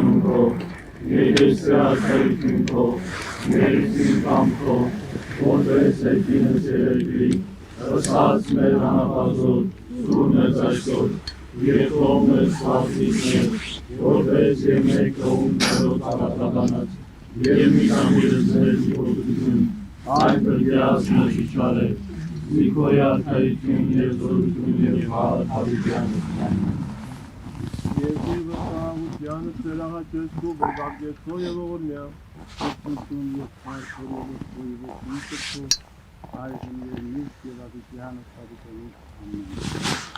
անունքո, երկեսյացայությունքո, ներուսին կամքո, որպես եկինս երեգրի, ըսած մեր հանապազոտ, սուրնեց այսօր, երկողներ սվասիքներ, որպես եմեկ կողումներով տարատաբանած, և մի կամիրս մեր զիպոտություն, այն բրգյաս նշիչար է, զիքոյ արկայություն և զորություն և հավատավության Եզիվը սահավությանը ծերաղաչես քո բրգագեցքո և ողորմյա, կրծություն և այսորելով քո և ուսույցը քո, այժմ և միշտ և ադիկյանը սադիկայից ամեն։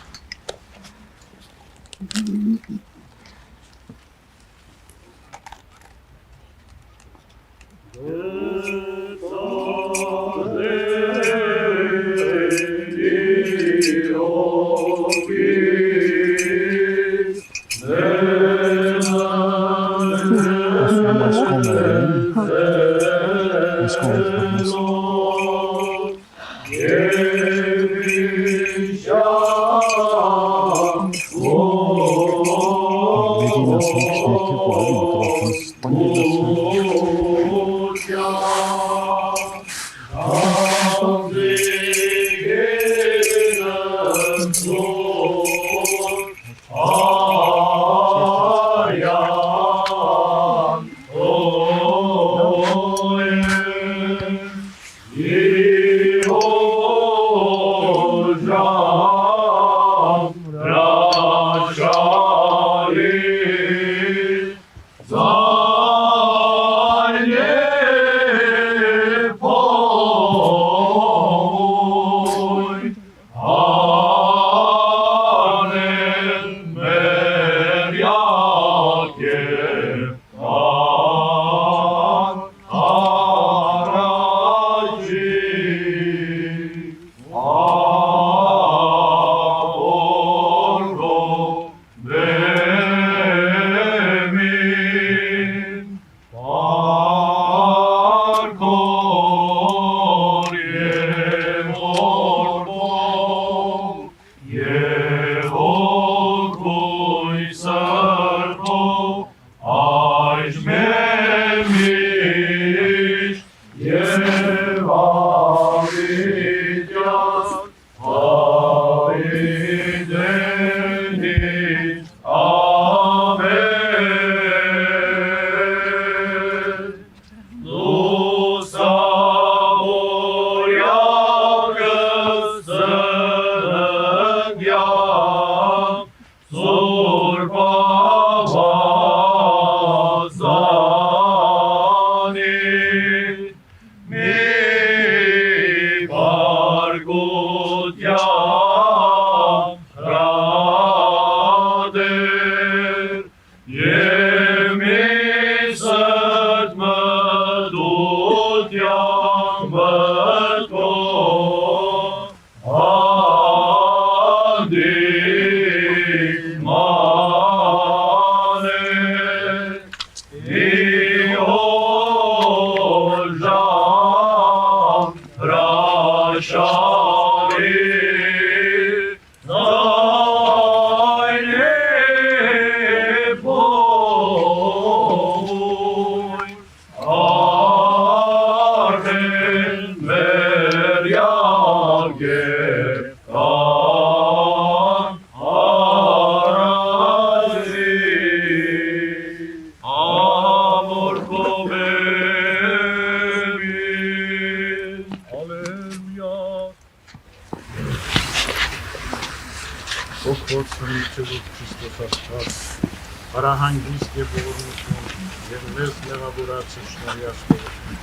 Հարահանգիստ և ողորմություն և մեզ մեղավորացիչ շնորհիաշտողություն։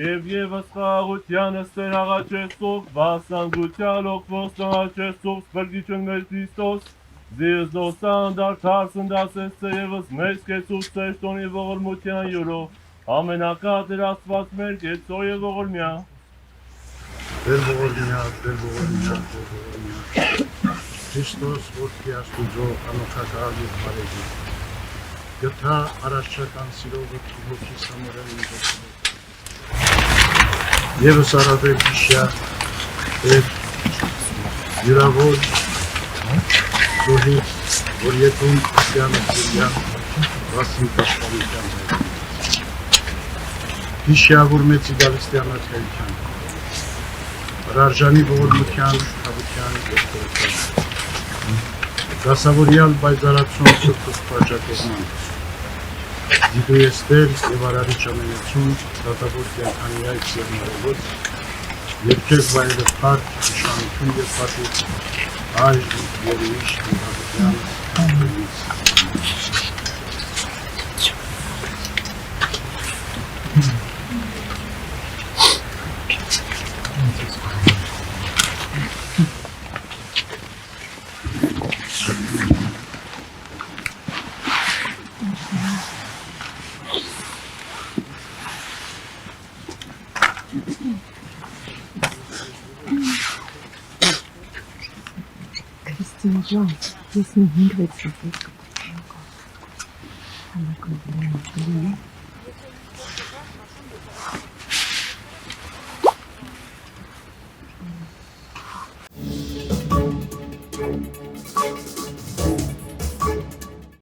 Եվ ևս խաղաղությանս Տեր աղաչեցող, վասանգության օգվոս տղաչեցող սպրգիչն մեր Քրիստոս, ձեզ դոստան դարդար սնդասես ևս մեզ կեցուց ծեշտոնի ողորմության յուրով, ամենակա Տեր Աստված մեր կեցո և ողորմյա։ Տեր ողորմյա, Տեր ողորմյա, Տեր ողորմյա։ Քրիստոս որդի Աստուծո անոթակալ և բարեգի, գտա առաջական սիրողը հոգիս համարել ինձ Եվս արաբել իշյա և յուրավոր զոհի որ եկում Քրիստիանը Սիրիան վասին պաշտպանության հայտ։ Հիշյավոր մեծ իդալիստյան արկայության, հրարժանի ողորմության, թավության և խորության, դասավորյալ բայզարացում սրտուս պաճակողման, դիդու եստեր և արարիչ ամենեցուն, դատավոր կյանքանի այդ և մարևոց, երկև վայրը պարկ, իշխանություն և պատիվ, այժմ և իշտ ուղղության ամենից։ Քրիստիան ջան, ես մի 5-6 կպատկեմ կա։ Հանակն է